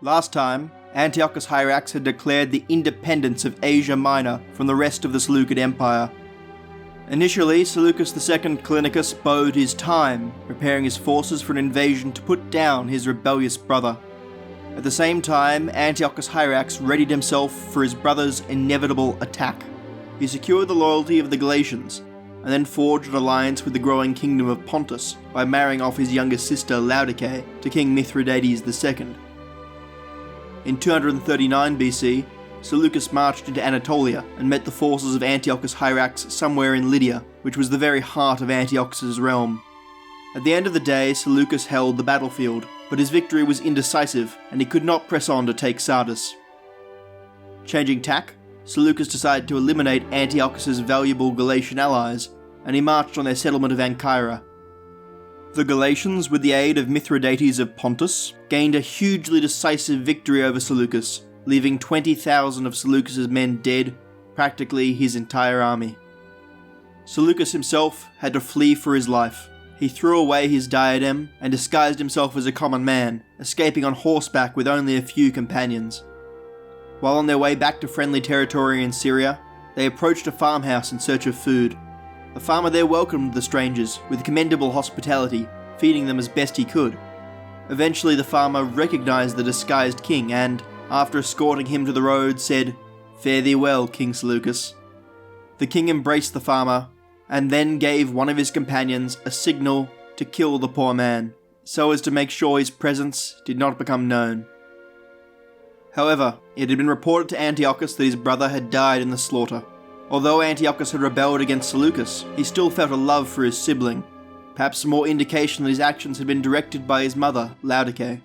Last time, Antiochus Hierax had declared the independence of Asia Minor from the rest of the Seleucid Empire. Initially, Seleucus II Callinicus bode his time, preparing his forces for an invasion to put down his rebellious brother. At the same time, Antiochus Hierax readied himself for his brother's inevitable attack. He secured the loyalty of the Galatians, and then forged an alliance with the growing kingdom of Pontus by marrying off his younger sister Laodice to King Mithridates II. In 239 BC, Seleucus marched into Anatolia and met the forces of Antiochus Hierax somewhere in Lydia, which was the very heart of Antiochus's realm. At the end of the day, Seleucus held the battlefield, but his victory was indecisive and he could not press on to take Sardis. Changing tack, Seleucus decided to eliminate Antiochus's valuable Galatian allies, and he marched on their settlement of Ancyra. The Galatians, with the aid of Mithridates of Pontus, gained a hugely decisive victory over Seleucus, leaving 20,000 of Seleucus's men dead, practically his entire army. Seleucus himself had to flee for his life. He threw away his diadem and disguised himself as a common man, escaping on horseback with only a few companions. While on their way back to friendly territory in Syria, they approached a farmhouse in search of food. The farmer there welcomed the strangers with commendable hospitality, feeding them as best he could. Eventually the farmer recognized the disguised king and, after escorting him to the road, said, "Fare thee well, King Seleucus." The king embraced the farmer, and then gave one of his companions a signal to kill the poor man, so as to make sure his presence did not become known. However, it had been reported to Antiochus that his brother had died in the slaughter. Although Antiochus had rebelled against Seleucus, he still felt a love for his sibling, perhaps more indication that his actions had been directed by his mother, Laodice.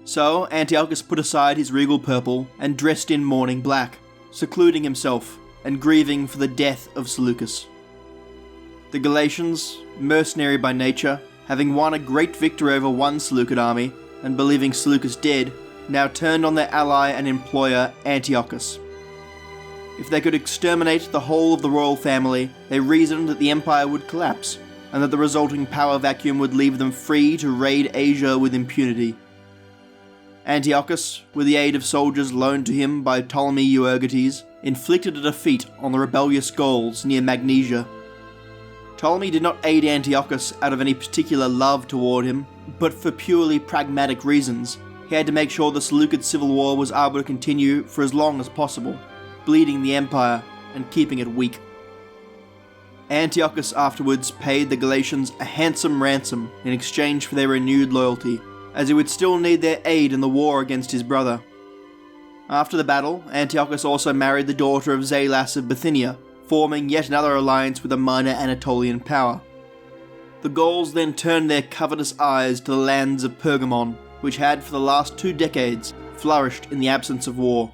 So, Antiochus put aside his regal purple and dressed in mourning black, secluding himself and grieving for the death of Seleucus. The Galatians, mercenary by nature, having won a great victory over one Seleucid army, and believing Seleucus dead, now turned on their ally and employer Antiochus. If they could exterminate the whole of the royal family, they reasoned that the empire would collapse, and that the resulting power vacuum would leave them free to raid Asia with impunity. Antiochus, with the aid of soldiers loaned to him by Ptolemy Euergetes, inflicted a defeat on the rebellious Gauls near Magnesia. Ptolemy did not aid Antiochus out of any particular love toward him, but for purely pragmatic reasons. He had to make sure the Seleucid civil war was able to continue for as long as possible, bleeding the empire and keeping it weak. Antiochus afterwards paid the Galatians a handsome ransom in exchange for their renewed loyalty, as he would still need their aid in the war against his brother. After the battle, Antiochus also married the daughter of Zalas of Bithynia, forming yet another alliance with a minor Anatolian power. The Gauls then turned their covetous eyes to the lands of Pergamon, which had for the last 2 decades flourished in the absence of war.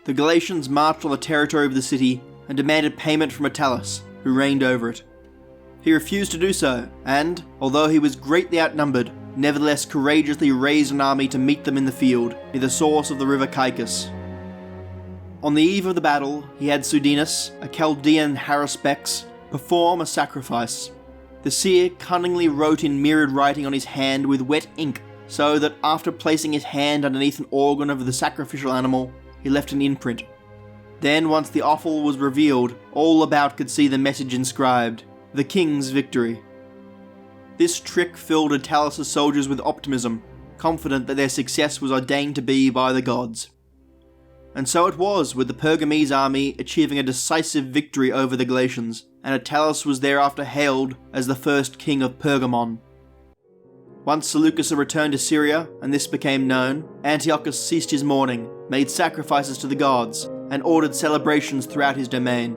The Galatians marched on the territory of the city and demanded payment from Attalus, who reigned over it. He refused to do so, and, although he was greatly outnumbered, nevertheless courageously raised an army to meet them in the field, near the source of the river Caicus. On the eve of the battle, he had Sudinus, a Chaldean haruspex, perform a sacrifice. The seer cunningly wrote in mirrored writing on his hand with wet ink, so that after placing his hand underneath an organ of the sacrificial animal, he left an imprint. Then, once the offal was revealed, all about could see the message inscribed, "The King's Victory." This trick filled Attalus' soldiers with optimism, confident that their success was ordained to be by the gods. And so it was, with the Pergamese army achieving a decisive victory over the Galatians, and Attalus was thereafter hailed as the first king of Pergamon. Once Seleucus had returned to Syria, and this became known, Antiochus ceased his mourning, made sacrifices to the gods, and ordered celebrations throughout his domain.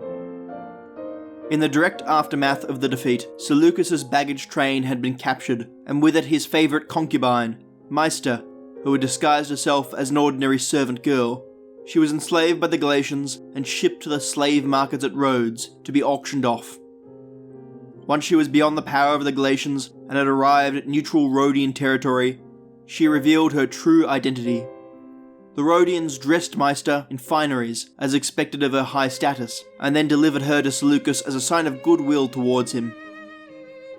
In the direct aftermath of the defeat, Seleucus' baggage train had been captured, and with it his favourite concubine, Meister, who had disguised herself as an ordinary servant girl. She was enslaved by the Galatians and shipped to the slave markets at Rhodes to be auctioned off. Once she was beyond the power of the Galatians and had arrived at neutral Rhodian territory, she revealed her true identity. The Rhodians dressed Meister in fineries, as expected of her high status, and then delivered her to Seleucus as a sign of goodwill towards him.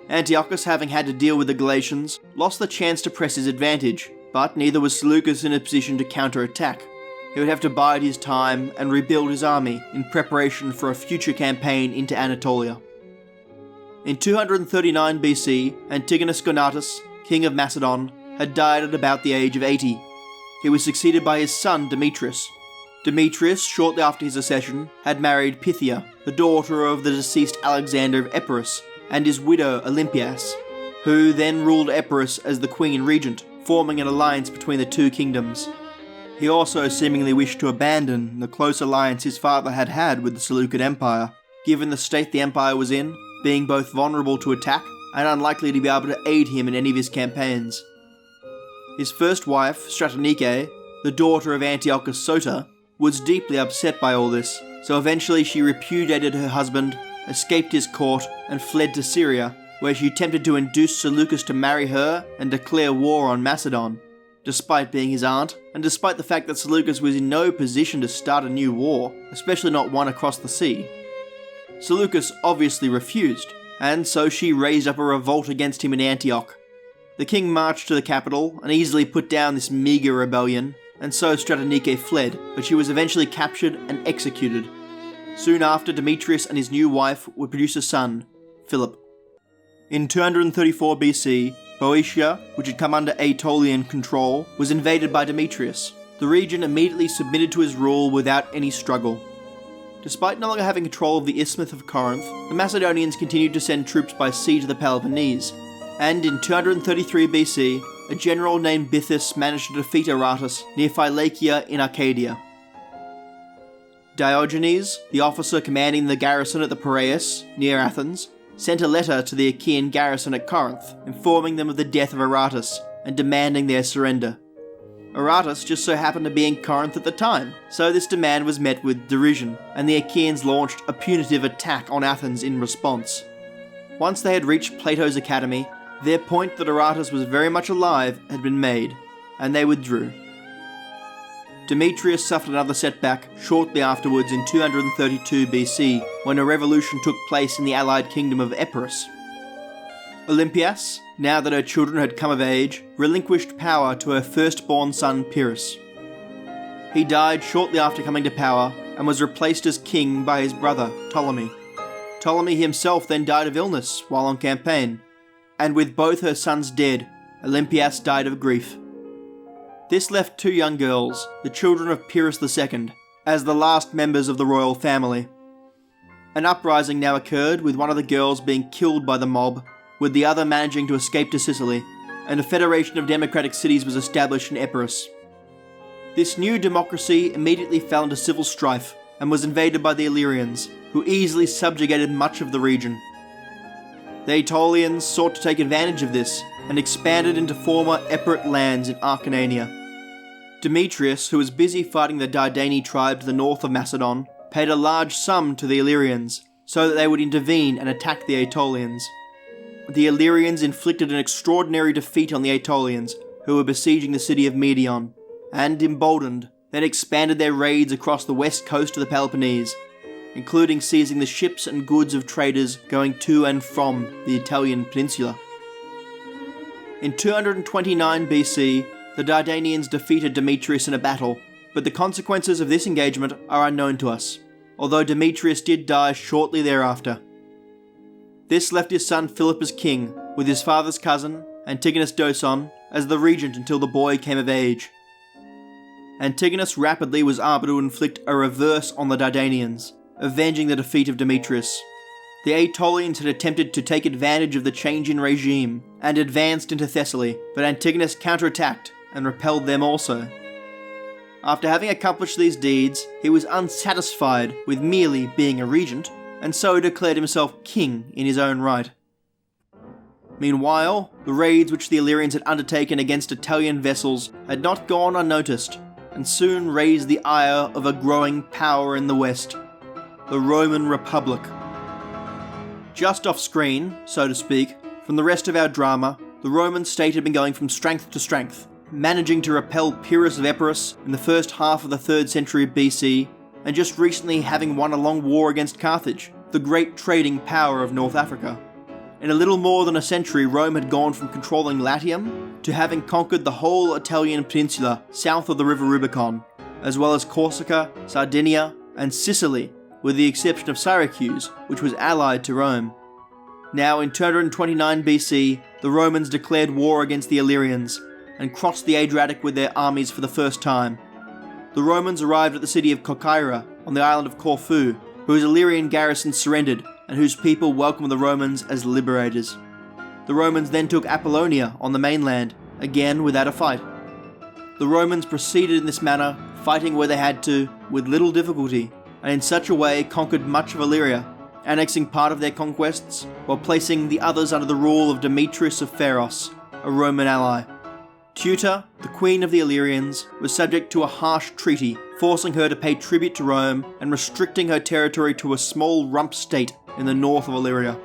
Antiochus, having had to deal with the Galatians, lost the chance to press his advantage, But neither was Seleucus in a position to counterattack. He would have to bide his time and rebuild his army in preparation for a future campaign into Anatolia. In 239 BC, Antigonus Gonatas, king of Macedon, had died at about the age of 80. He was succeeded by his son Demetrius. Demetrius, shortly after his accession, had married Pythia, the daughter of the deceased Alexander of Epirus, and his widow Olympias, who then ruled Epirus as the queen regent, forming an alliance between the two kingdoms. He also seemingly wished to abandon the close alliance his father had had with the Seleucid Empire, given the state the empire was in, being both vulnerable to attack and unlikely to be able to aid him in any of his campaigns. His first wife, Stratonike, the daughter of Antiochus Sota, was deeply upset by all this, so eventually she repudiated her husband, escaped his court, and fled to Syria, where she attempted to induce Seleucus to marry her and declare war on Macedon. Despite being his aunt, and despite the fact that Seleucus was in no position to start a new war, especially not one across the sea. Seleucus obviously refused, and so she raised up a revolt against him in Antioch. The king marched to the capital and easily put down this meagre rebellion, and so Stratonike fled, but she was eventually captured and executed. Soon after, Demetrius and his new wife would produce a son, Philip. In 234 BC, Boeotia, which had come under Aetolian control, was invaded by Demetrius. The region immediately submitted to his rule without any struggle. Despite no longer having control of the Isthmus of Corinth, the Macedonians continued to send troops by sea to the Peloponnese, and in 233 BC, a general named Bythus managed to defeat Aratus near Phylacea in Arcadia. Diogenes, the officer commanding the garrison at the Piraeus, near Athens, sent a letter to the Achaean garrison at Corinth, informing them of the death of Aratus and demanding their surrender. Aratus just so happened to be in Corinth at the time, so this demand was met with derision, and the Achaeans launched a punitive attack on Athens in response. Once they had reached Plato's academy, their point that Aratus was very much alive had been made, and they withdrew. Demetrius suffered another setback shortly afterwards in 232 BC, when a revolution took place in the allied kingdom of Epirus. Olympias, now that her children had come of age, relinquished power to her firstborn son Pyrrhus. He died shortly after coming to power, and was replaced as king by his brother Ptolemy. Ptolemy himself then died of illness while on campaign, and with both her sons dead, Olympias died of grief. This left two young girls, the children of Pyrrhus II, as the last members of the royal family. An uprising now occurred, with one of the girls being killed by the mob, with the other managing to escape to Sicily, and a federation of democratic cities was established in Epirus. This new democracy immediately fell into civil strife, and was invaded by the Illyrians, who easily subjugated much of the region. The Aetolians sought to take advantage of this, and expanded into former Epirot lands in Acarnania. Demetrius, who was busy fighting the Dardani tribe to the north of Macedon, paid a large sum to the Illyrians, so that they would intervene and attack the Aetolians. The Illyrians inflicted an extraordinary defeat on the Aetolians, who were besieging the city of Medion, and, emboldened, then expanded their raids across the west coast of the Peloponnese, including seizing the ships and goods of traders going to and from the Italian peninsula. In 229 BC, the Dardanians defeated Demetrius in a battle, but the consequences of this engagement are unknown to us, although Demetrius did die shortly thereafter. This left his son Philip as king, with his father's cousin, Antigonus Doson, as the regent until the boy came of age. Antigonus rapidly was able to inflict a reverse on the Dardanians, avenging the defeat of Demetrius. The Aetolians had attempted to take advantage of the change in regime, and advanced into Thessaly, but Antigonus counterattacked and repelled them also. After having accomplished these deeds, he was unsatisfied with merely being a regent, and so declared himself king in his own right. Meanwhile, the raids which the Illyrians had undertaken against Italian vessels had not gone unnoticed, and soon raised the ire of a growing power in the west, the Roman Republic. Just off screen, so to speak, from the rest of our drama, the Roman state had been going from strength to strength, managing to repel Pyrrhus of Epirus in the first half of the 3rd century BC, and just recently having won a long war against Carthage, the great trading power of North Africa. In a little more than a century, Rome had gone from controlling Latium to having conquered the whole Italian peninsula south of the river Rubicon, as well as Corsica, Sardinia, and Sicily, with the exception of Syracuse, which was allied to Rome. Now in 229 BC, the Romans declared war against the Illyrians and crossed the Adriatic with their armies for the first time. The Romans arrived at the city of Corcyra on the island of Corfu, whose Illyrian garrison surrendered and whose people welcomed the Romans as liberators. The Romans then took Apollonia on the mainland, again without a fight. The Romans proceeded in this manner, fighting where they had to, with little difficulty, and in such a way conquered much of Illyria, annexing part of their conquests, while placing the others under the rule of Demetrius of Pharos, a Roman ally. Teuta, the queen of the Illyrians, was subject to a harsh treaty, forcing her to pay tribute to Rome and restricting her territory to a small rump state in the north of Illyria.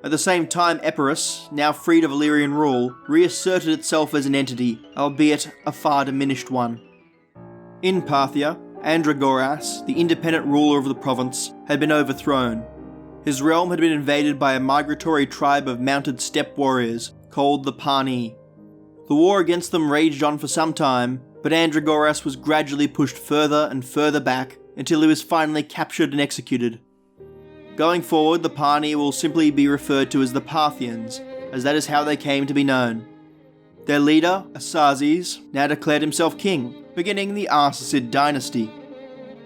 At the same time, Epirus, now freed of Illyrian rule, reasserted itself as an entity, albeit a far diminished one. In Parthia, Andragoras, the independent ruler of the province, had been overthrown. His realm had been invaded by a migratory tribe of mounted steppe warriors called the Parni. The war against them raged on for some time, but Andragoras was gradually pushed further and further back until he was finally captured and executed. Going forward, the Parni will simply be referred to as the Parthians, as that is how they came to be known. Their leader, Arsazes, now declared himself king, beginning the Arsacid dynasty.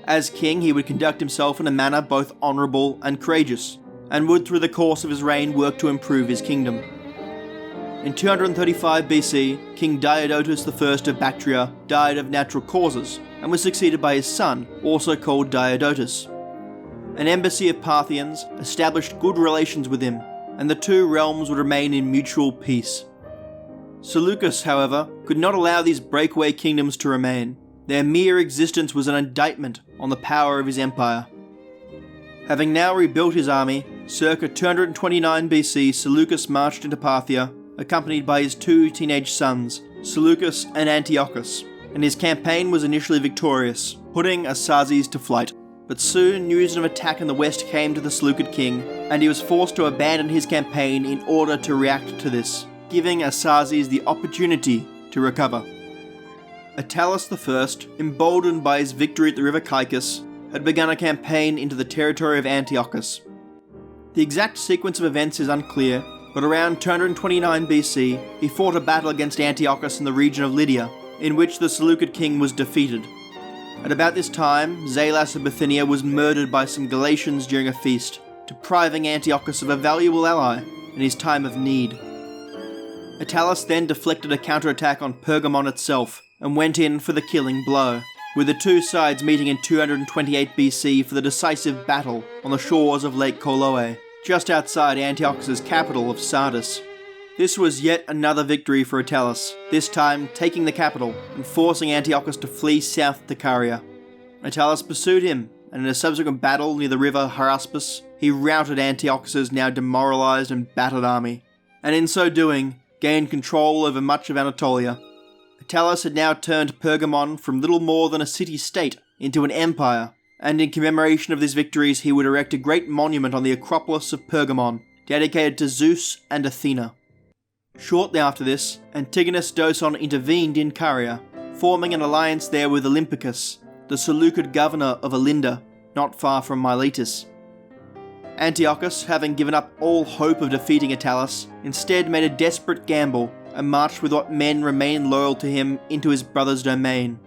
As king, he would conduct himself in a manner both honourable and courageous, and would through the course of his reign work to improve his kingdom. In 235 BC, King Diodotus I of Bactria died of natural causes, and was succeeded by his son, also called Diodotus. An embassy of Parthians established good relations with him, and the two realms would remain in mutual peace. Seleucus, however, could not allow these breakaway kingdoms to remain. Their mere existence was an indictment on the power of his empire. Having now rebuilt his army, circa 229 BC, Seleucus marched into Parthia, accompanied by his two teenage sons, Seleucus and Antiochus, and his campaign was initially victorious, putting Arsazes to flight. But soon news of an attack in the west came to the Seleucid king, and he was forced to abandon his campaign in order to react to this, giving Arsazes the opportunity to recover. Attalus I, emboldened by his victory at the river Caicus, had begun a campaign into the territory of Antiochus. The exact sequence of events is unclear, but around 229 BC, he fought a battle against Antiochus in the region of Lydia, in which the Seleucid king was defeated. At about this time, Zalas of Bithynia was murdered by some Galatians during a feast, depriving Antiochus of a valuable ally in his time of need. Attalus then deflected a counterattack on Pergamon itself, and went in for the killing blow, with the two sides meeting in 228 BC for the decisive battle on the shores of Lake Coloe, just outside Antiochus' capital of Sardis. This was yet another victory for Attalus, this time taking the capital and forcing Antiochus to flee south to Caria. Attalus pursued him, and in a subsequent battle near the river Hyraspes, he routed Antiochus' now demoralized and battered army, and in so doing, gained control over much of Anatolia. Attalus had now turned Pergamon from little more than a city-state into an empire, and in commemoration of these victories he would erect a great monument on the Acropolis of Pergamon, dedicated to Zeus and Athena. Shortly after this, Antigonus Doson intervened in Caria, forming an alliance there with Olympicus, the Seleucid governor of Alinda, not far from Miletus. Antiochus, having given up all hope of defeating Attalus, instead made a desperate gamble and marched with what men remained loyal to him into his brother's domain.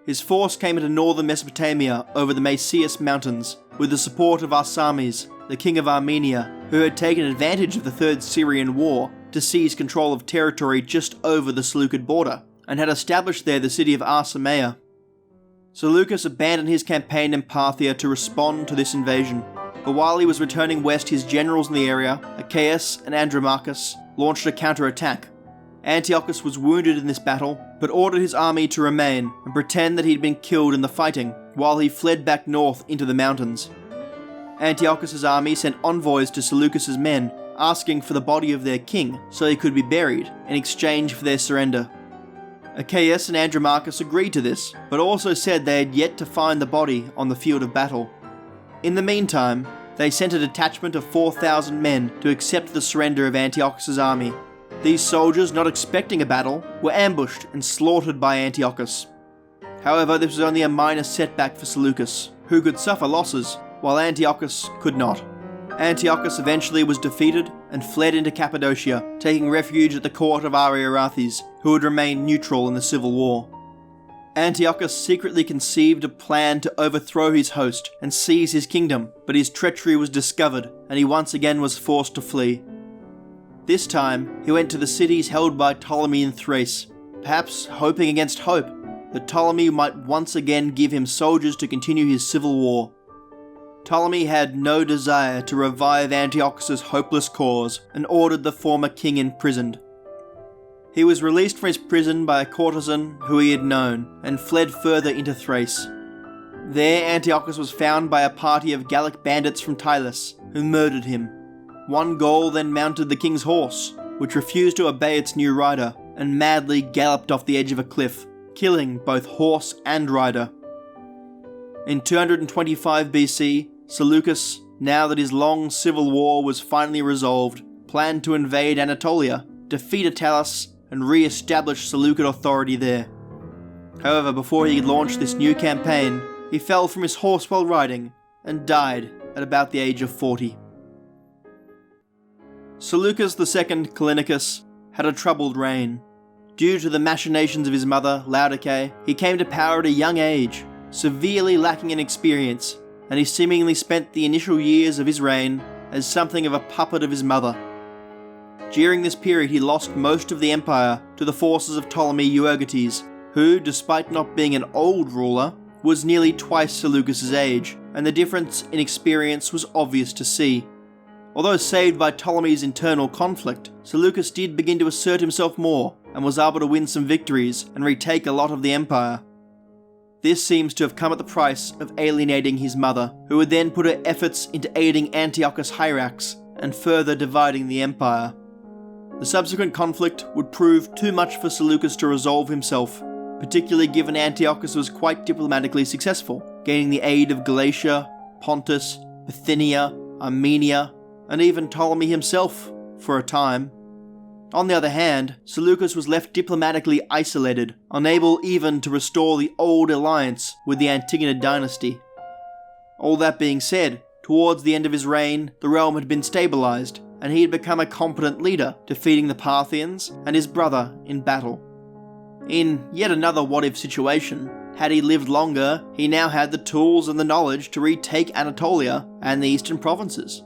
His force came into northern Mesopotamia over the Macaeus Mountains, with the support of Arsames, the king of Armenia, who had taken advantage of the Third Syrian War to seize control of territory just over the Seleucid border, and had established there the city of Arsamea. Seleucus abandoned his campaign in Parthia to respond to this invasion, but while he was returning west, his generals in the area, Achaeus and Andromachus, launched a counterattack. Antiochus was wounded in this battle, but ordered his army to remain and pretend that he had been killed in the fighting, while he fled back north into the mountains. Antiochus' army sent envoys to Seleucus' men, asking for the body of their king so he could be buried, in exchange for their surrender. Achaeus and Andromachus agreed to this, but also said they had yet to find the body on the field of battle. In the meantime, They sent a detachment of 4,000 men to accept the surrender of Antiochus' army. These soldiers, not expecting a battle, were ambushed and slaughtered by Antiochus. However, this was only a minor setback for Seleucus, who could suffer losses, while Antiochus could not. Antiochus eventually was defeated and fled into Cappadocia, taking refuge at the court of Ariarathes, who had remained neutral in the civil war. Antiochus secretly conceived a plan to overthrow his host and seize his kingdom, but his treachery was discovered, and he once again was forced to flee. This time, he went to the cities held by Ptolemy in Thrace, perhaps hoping against hope that Ptolemy might once again give him soldiers to continue his civil war. Ptolemy had no desire to revive Antiochus' hopeless cause and ordered the former king imprisoned. He was released from his prison by a courtesan who he had known and fled further into Thrace. There, Antiochus was found by a party of Gallic bandits from Tylis, who murdered him. One Gaul then mounted the king's horse, which refused to obey its new rider, and madly galloped off the edge of a cliff, killing both horse and rider. In 225 BC, Seleucus, now that his long civil war was finally resolved, planned to invade Anatolia, defeat Attalus, and re-establish Seleucid authority there. However, before he could launch this new campaign, he fell from his horse while riding, and died at about the age of 40. Seleucus II Callinicus had a troubled reign. Due to the machinations of his mother, Laodice, he came to power at a young age, severely lacking in experience, and he seemingly spent the initial years of his reign as something of a puppet of his mother. During this period he lost most of the empire to the forces of Ptolemy Euergetes, who, despite not being an old ruler, was nearly twice Seleucus' age, and the difference in experience was obvious to see. Although saved by Ptolemy's internal conflict, Seleucus did begin to assert himself more, and was able to win some victories and retake a lot of the empire. This seems to have come at the price of alienating his mother, who would then put her efforts into aiding Antiochus Hierax and further dividing the empire. The subsequent conflict would prove too much for Seleucus to resolve himself, particularly given Antiochus was quite diplomatically successful, gaining the aid of Galatia, Pontus, Bithynia, Armenia, and even Ptolemy himself, for a time. On the other hand, Seleucus was left diplomatically isolated, unable even to restore the old alliance with the Antigonid dynasty. All that being said, towards the end of his reign, the realm had been stabilized, and he had become a competent leader, defeating the Parthians and his brother in battle. In yet another what-if situation, had he lived longer, he now had the tools and the knowledge to retake Anatolia and the eastern provinces.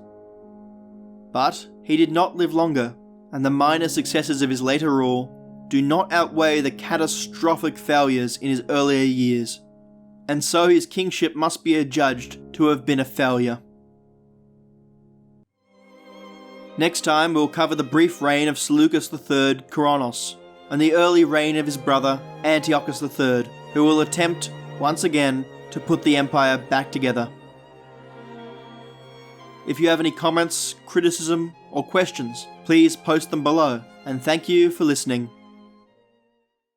But he did not live longer, and the minor successes of his later rule do not outweigh the catastrophic failures in his earlier years, and so his kingship must be adjudged to have been a failure. Next time we'll cover the brief reign of Seleucus III Koronos, and the early reign of his brother Antiochus III, who will attempt, once again, to put the empire back together. If you have any comments, criticism, or questions, please post them below, and thank you for listening.